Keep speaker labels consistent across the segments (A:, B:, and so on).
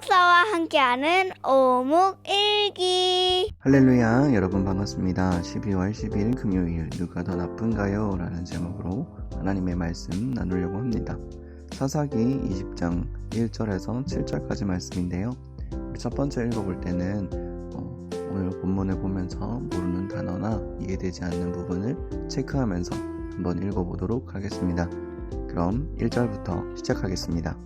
A: 목사와 함께하는 오목일기.
B: 할렐루야, 여러분 반갑습니다. 12월 10일 금요일 누가 더 나쁜가요? 라는 제목으로 하나님의 말씀 나누려고 합니다. 사사기 20장 1절에서 7절까지 말씀인데요. 우리 첫 번째 읽어볼 때는 오늘 본문을 보면서 모르는 단어나 이해되지 않는 부분을 체크하면서 한번 읽어보도록 하겠습니다. 그럼 1절부터 시작하겠습니다.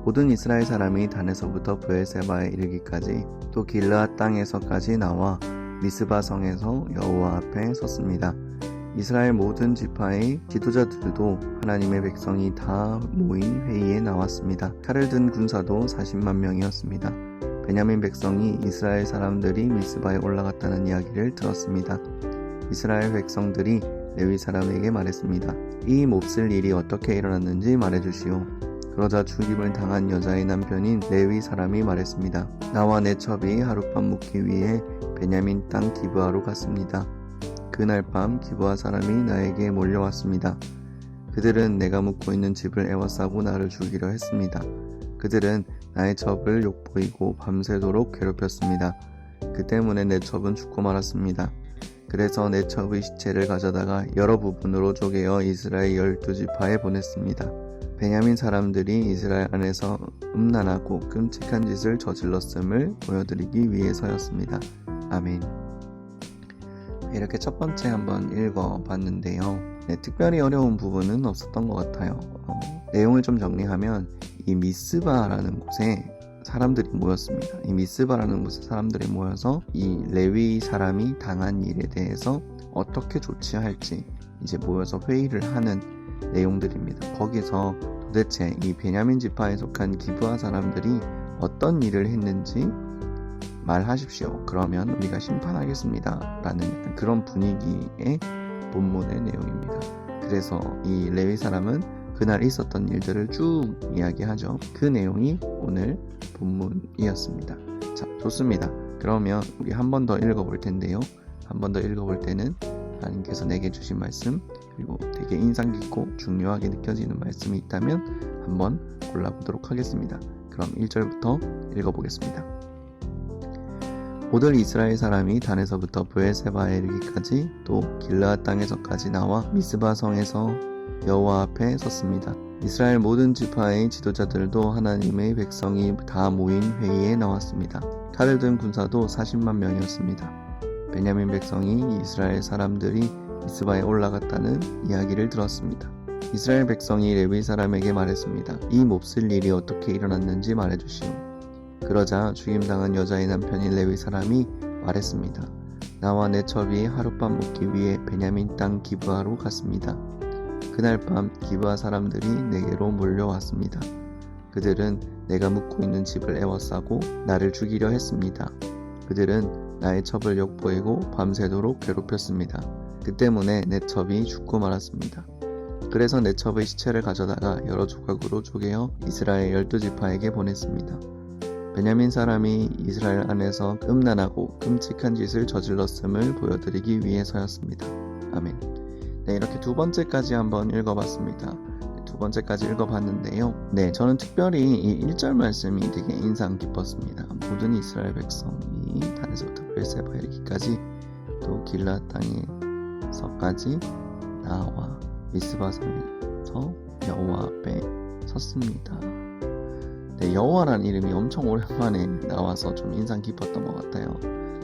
B: 모든 이스라엘 사람이 단에서부터 브엘세바에 이르기까지 또 길르앗 땅에서까지 나와 미스바 성에서 여호와 앞에 섰습니다. 이스라엘 모든 지파의 지도자들도 하나님의 백성이 다 모인 회의에 나왔습니다. 칼을 든 군사도 40만 명이었습니다. 베냐민 백성이 이스라엘 사람들이 미스바에 올라갔다는 이야기를 들었습니다. 이스라엘 백성들이 레위 사람에게 말했습니다. 이 몹쓸 일이 어떻게 일어났는지 말해주시오. 그러자 죽임을 당한 여자의 남편인 레위 사람이 말했습니다. 나와 내 첩이 하룻밤 묵기 위해 베냐민 땅 기브아로 갔습니다. 그날 밤 기브아 사람이 나에게 몰려왔습니다. 그들은 내가 묵고 있는 집을 에워싸고 나를 죽이려 했습니다. 그들은 나의 첩을 욕보이고 밤새도록 괴롭혔습니다. 그 때문에 내 첩은 죽고 말았습니다. 그래서 내 첩의 시체를 가져다가 여러 부분으로 쪼개어 이스라엘 12지파에 보냈습니다. 베냐민 사람들이 이스라엘 안에서 음란하고 끔찍한 짓을 저질렀음을 보여드리기 위해서였습니다. 아멘. 이렇게 첫 번째 한번 읽어봤는데요. 특별히 어려운 부분은 없었던 것 같아요. 내용을 좀 정리하면 이 미스바라는 곳에 사람들이 모였습니다. 이 미스바라는 곳에 사람들이 모여서 이 레위 사람이 당한 일에 대해서 어떻게 조치할지 이제 모여서 회의를 하는 내용들입니다. 거기서 도대체 이 베냐민 지파에 속한 기브아 사람들이 어떤 일을 했는지 말하십시오. 그러면 우리가 심판하겠습니다. 라는 그런 분위기의 본문의 내용입니다. 그래서 이 레위 사람은 그날 있었던 일들을 쭉 이야기하죠. 그 내용이 오늘 본문이었습니다. 자, 좋습니다. 그러면 우리 한 번 더 읽어볼 텐데요. 한 번 더 읽어볼 때는 하나님께서 내게 주신 말씀, 그리고 되게 인상 깊고 중요하게 느껴지는 말씀이 있다면 한번 골라보도록 하겠습니다. 그럼 1절부터 읽어보겠습니다. 모든 이스라엘 사람이 단에서부터 브엘세바에 이르기까지 또 길르앗 땅에서까지 나와 미스바 성에서 여호와 앞에 섰습니다. 이스라엘 모든 지파의 지도자들도 하나님의 백성이 다 모인 회의에 나왔습니다. 칼을 든 군사도 40만 명이었습니다. 베냐민 백성이 이스라엘 사람들이 미스바에 올라갔다는 이야기를 들었습니다. 이스라엘 백성이 레위 사람에게 말했습니다. 이 몹쓸 일이 어떻게 일어났는지 말해주시오. 그러자 죽임당한 여자의 남편인 레위 사람이 말했습니다. 나와 내 첩이 하룻밤 묵기 위해 베냐민 땅 기브아로 갔습니다. 그날 밤 기브아 사람들이 내게로 몰려왔습니다. 그들은 내가 묵고 있는 집을 에워싸고 나를 죽이려 했습니다. 그들은 나의 첩을 욕보이고 밤새도록 괴롭혔습니다. 그 때문에 내 첩이 죽고 말았습니다. 그래서 내 첩의 시체를 가져다가 여러 조각으로 쪼개어 이스라엘 12지파에게 보냈습니다. 베냐민 사람이 이스라엘 안에서 음란하고 끔찍한 짓을 저질렀음을 보여드리기 위해서였습니다. 아멘. 네, 이렇게 두 번째까지 한번 읽어봤습니다. 두 번째까지 읽어봤는데요. 네, 저는 특별히 이 1절 말씀이 되게 인상 깊었습니다. 모든 이스라엘 백성이 단에서부터 브엘세바에 이르기까지 또 길르앗 땅에서까지 나와 미스바 성에서 여호와 앞에 섰습니다. 네, 여호와라는 이름이 엄청 오랜만에 나와서 좀 인상 깊었던 것 같아요.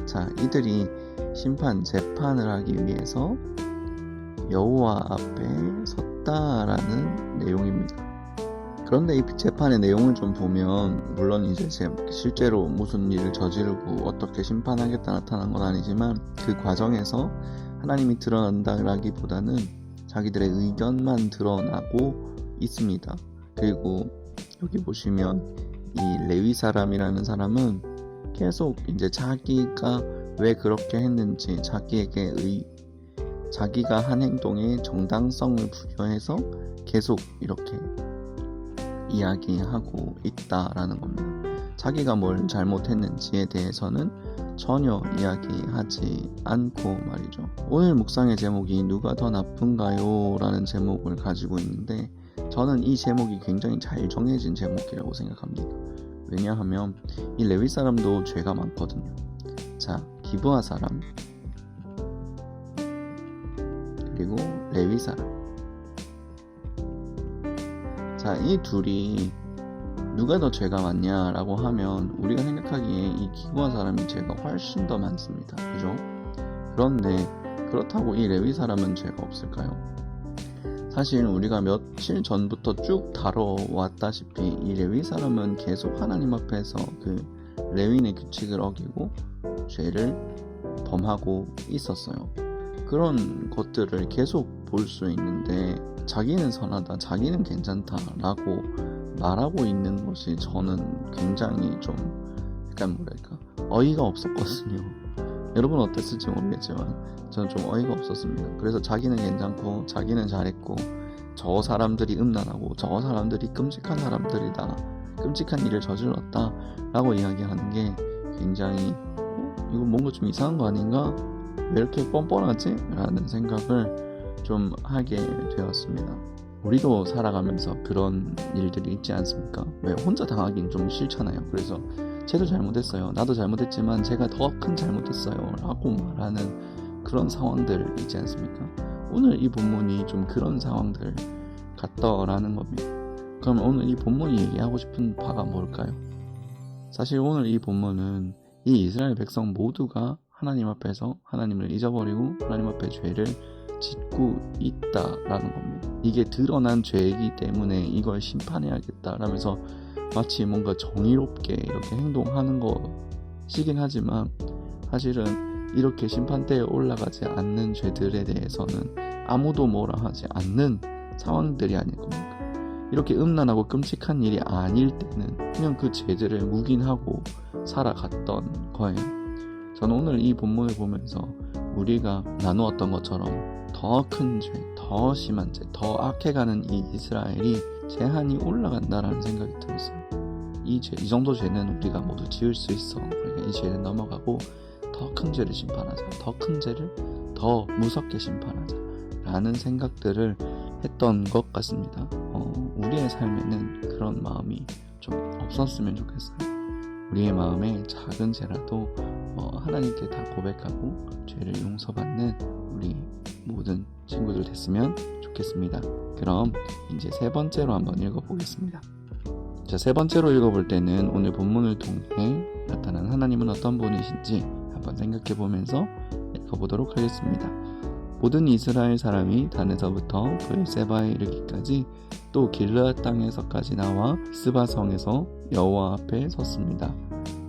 B: 자, 이들이 재판을 하기 위해서 여호와 앞에 섰다라는 내용입니다. 그런데 이 재판의 내용을 좀 보면, 물론 이제 실제로 무슨 일을 저지르고 어떻게 심판하겠다 나타난 건 아니지만 그 과정에서 하나님이 드러난다라기보다는 자기들의 의견만 드러나고 있습니다. 그리고 여기 보시면 이 레위 사람이라는 사람은 계속 이제 자기가 왜 그렇게 했는지, 자기가 한 행동에 정당성을 부여해서 계속 이렇게 이야기하고 있다라는 겁니다. 자기가 뭘 잘못했는지에 대해서는 전혀 이야기하지 않고 말이죠. 오늘 묵상의 제목이 누가 더 나쁜가요? 라는 제목을 가지고 있는데, 저는 이 제목이 굉장히 잘 정해진 제목이라고 생각합니다. 왜냐하면 이 레위 사람도 죄가 많거든요. 자, 기브아 사람 그리고 레위 사람. 자, 이 둘이 누가 더 죄가 많냐라고 하면 우리가 생각하기에 이 기브아 사람이 죄가 훨씬 더 많습니다. 그죠? 그런데 그렇다고 이 레위 사람은 죄가 없을까요? 사실 우리가 며칠 전부터 쭉 다뤄왔다시피 이 레위 사람은 계속 하나님 앞에서 그 레위인의 규칙을 어기고 죄를 범하고 있었어요. 그런 것들을 계속 볼 수 있는데 자기는 선하다, 자기는 괜찮다라고 말하고 있는 것이 저는 굉장히 좀 약간 뭐랄까 어이가 없었거든요. 여러분 어땠을지 모르겠지만 저는 좀 어이가 없었습니다. 그래서 자기는 괜찮고 자기는 잘했고 저 사람들이 음란하고 저 사람들이 끔찍한 사람들이다, 끔찍한 일을 저질렀다 라고 이야기하는 게 굉장히 이거 뭔가 좀 이상한 거 아닌가? 왜 이렇게 뻔뻔하지? 라는 생각을 좀 하게 되었습니다. 우리도 살아가면서 그런 일들이 있지 않습니까? 왜 혼자 당하긴 좀 싫잖아요. 그래서 쟤도 잘못했어요, 나도 잘못했지만 제가 더 큰 잘못했어요 라고 말하는 그런 상황들 있지 않습니까? 오늘 이 본문이 좀 그런 상황들 같더라는 겁니다. 그럼 오늘 이 본문이 얘기하고 싶은 바가 뭘까요? 사실 오늘 이 본문은 이 이스라엘 백성 모두가 하나님 앞에서 하나님을 잊어버리고 하나님 앞에 죄를 짓고 있다라는 겁니다. 이게 드러난 죄이기 때문에 이걸 심판해야겠다라면서 마치 뭔가 정의롭게 이렇게 행동하는 것이긴 하지만 사실은 이렇게 심판대에 올라가지 않는 죄들에 대해서는 아무도 뭐라 하지 않는 상황들이 아닐 겁니까? 이렇게 음란하고 끔찍한 일이 아닐 때는 그냥 그 죄들을 묵인하고 살아갔던 거예요. 저는 오늘 이 본문을 보면서 우리가 나누었던 것처럼 더 큰 죄, 더 심한 죄, 더 악해가는 이 이스라엘이 제한이 올라간다라는 생각이 들었어요. 이 정도 죄는 우리가 모두 지을 수 있어. 그러니까 이 죄는 넘어가고 더 큰 죄를 심판하자, 더 큰 죄를 더 무섭게 심판하자 라는 생각들을 했던 것 같습니다. 우리의 삶에는 그런 마음이 좀 없었으면 좋겠어요. 우리의 마음에 작은 죄라도 하나님께 다 고백하고 죄를 용서받는 우리 모든 친구들 됐으면 좋겠습니다. 그럼 이제 세 번째로 한번 읽어보겠습니다. 자, 세 번째로 읽어볼 때는 오늘 본문을 통해 나타난 하나님은 어떤 분이신지 한번 생각해 보면서 읽어보도록 하겠습니다. 모든 이스라엘 사람이 단에서부터 브엘세바에 이르기까지 또 길르앗 땅에서까지 나와 스바성에서 여호와 앞에 섰습니다.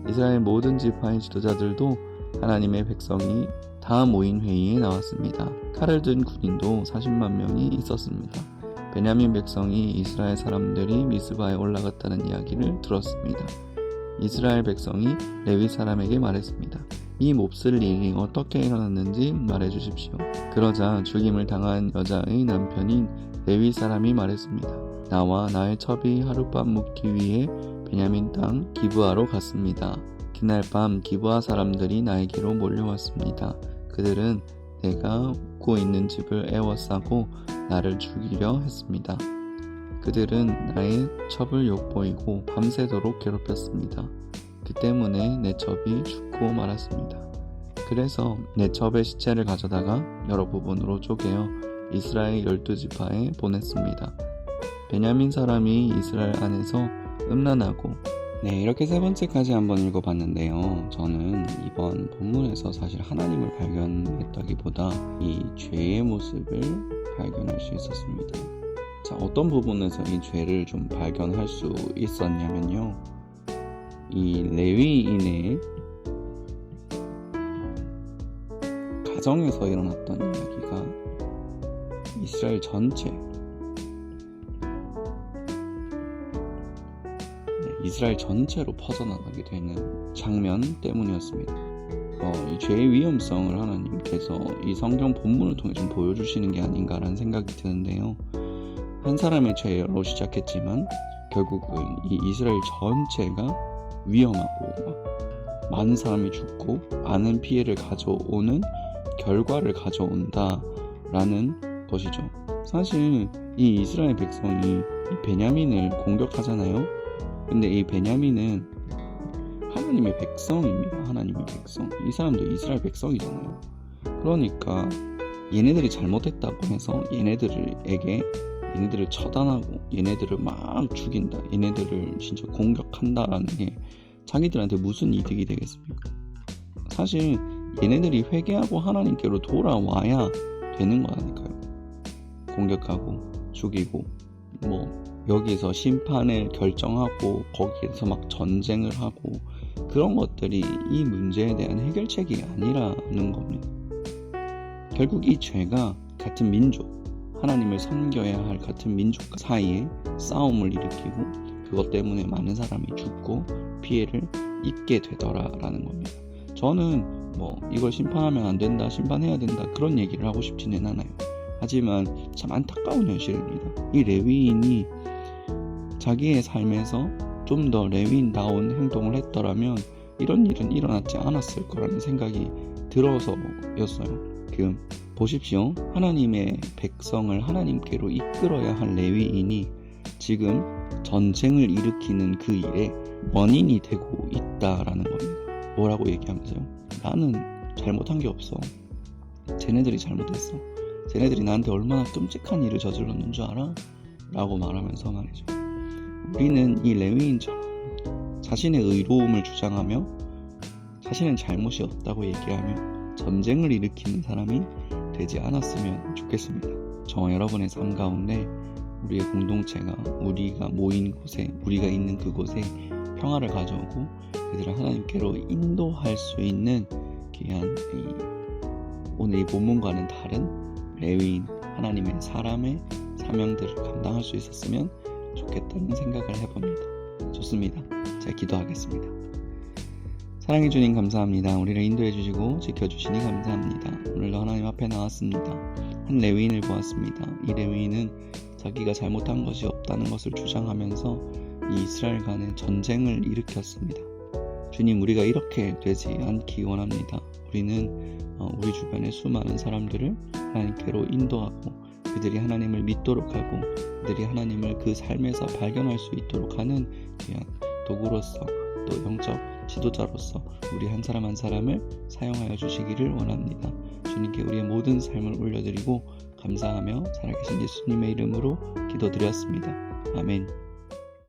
B: 이스라엘 모든 지파의 지도자들도 하나님의 백성이 다 모인 회의에 나왔습니다. 칼을 든 군인도 40만 명이 있었습니다. 베냐민 백성이 이스라엘 사람들이 미스바에 올라갔다는 이야기를 들었습니다. 이스라엘 백성이 레위 사람에게 말했습니다. 이 몹쓸 일이 어떻게 일어났는지 말해주십시오. 그러자 죽임을 당한 여자의 남편인 레위 사람이 말했습니다. 나와 나의 첩이 하룻밤 묵기 위해 베냐민 땅 기브아로 갔습니다. 그날 밤 기브아 사람들이 나에게로 몰려왔습니다. 그들은 내가 묵고 있는 집을 에워싸고 나를 죽이려 했습니다. 그들은 나의 첩을 욕보이고 밤새도록 괴롭혔습니다. 그 때문에 내 첩이 죽고 말았습니다. 그래서 내 첩의 시체를 가져다가 여러 부분으로 쪼개어 이스라엘 12지파에 보냈습니다. 베냐민 사람이 이스라엘 안에서 음란하고 이렇게 세 번째까지 한번 읽어봤는데요. 저는 이번 본문에서 사실 하나님을 발견했다기보다 이 죄의 모습을 발견할 수 있었습니다. 자, 어떤 부분에서 이 죄를 좀 발견할 수 있었냐면요. 이 레위인의 가정에서 일어났던 이야기가 이스라엘 전체, 이스라엘 전체로 퍼져나가게 되는 장면 때문이었습니다. 이 죄의 위험성을 하나님께서 이 성경 본문을 통해 좀 보여주시는 게 아닌가라는 생각이 드는데요. 한 사람의 죄로 시작했지만 결국은 이 이스라엘 전체가 위험하고 많은 사람이 죽고 많은 피해를 가져오는 결과를 가져온다라는 것이죠. 사실 이 이스라엘 백성이 이 베냐민을 공격하잖아요. 근데 이 베냐민은 하나님의 백성입니다. 하나님의 백성. 이 사람도 이스라엘 백성이잖아요. 그러니까 얘네들이 잘못했다고 해서 얘네들을 처단하고 얘네들을 막 죽인다, 얘네들을 진짜 공격한다라는 게 자기들한테 무슨 이득이 되겠습니까? 사실 얘네들이 회개하고 하나님께로 돌아와야 되는 거라니까요. 공격하고 죽이고 여기서 심판을 결정하고 거기에서 막 전쟁을 하고 그런 것들이 이 문제에 대한 해결책이 아니라는 겁니다. 결국 이 죄가 같은 민족, 하나님을 섬겨야 할 같은 민족 사이에 싸움을 일으키고 그것 때문에 많은 사람이 죽고 피해를 입게 되더라라는 겁니다. 저는 이걸 심판하면 안 된다, 심판해야 된다 그런 얘기를 하고 싶지는 않아요. 하지만 참 안타까운 현실입니다. 이 레위인이 자기의 삶에서 좀 더 레위인다운 행동을 했더라면 이런 일은 일어나지 않았을 거라는 생각이 들어서였어요. 보십시오. 하나님의 백성을 하나님께로 이끌어야 할 레위인이 지금 전쟁을 일으키는 그 일에 원인이 되고 있다라는 겁니다. 뭐라고 얘기하면서요? 나는 잘못한 게 없어. 쟤네들이 잘못했어. 쟤네들이 나한테 얼마나 끔찍한 일을 저질렀는 줄 알아? 라고 말하면서 말이죠. 우리는 이 레위인처럼 자신의 의로움을 주장하며 자신은 잘못이 없다고 얘기하며 전쟁을 일으키는 사람이 되지 않았으면 좋겠습니다. 저와 여러분의 삶 가운데 우리의 공동체가 우리가 모인 곳에, 우리가 있는 그곳에 평화를 가져오고 그들을 하나님께로 인도할 수 있는 귀한 오늘 이 본문과는 다른 레위인, 하나님의 사람의 사명들을 감당할 수 있었으면 좋겠다는 생각을 해봅니다. 좋습니다. 제가 기도하겠습니다. 사랑해 주님 감사합니다. 우리를 인도해 주시고 지켜주시니 감사합니다. 오늘도 하나님 앞에 나왔습니다. 한 레위인을 보았습니다. 이 레위인은 자기가 잘못한 것이 없다는 것을 주장하면서 이 이스라엘 간의 전쟁을 일으켰습니다. 주님, 우리가 이렇게 되지 않기 원합니다. 우리는 우리 주변의 수많은 사람들을 하나님께로 인도하고 그들이 하나님을 믿도록 하고 그들이 하나님을 그 삶에서 발견할 수 있도록 하는 귀한 도구로서 또 영적 지도자로서 우리 한 사람 한 사람을 사용하여 주시기를 원합니다. 주님께 우리의 모든 삶을 올려드리고 감사하며 살아계신 예수님의 이름으로 기도드렸습니다. 아멘.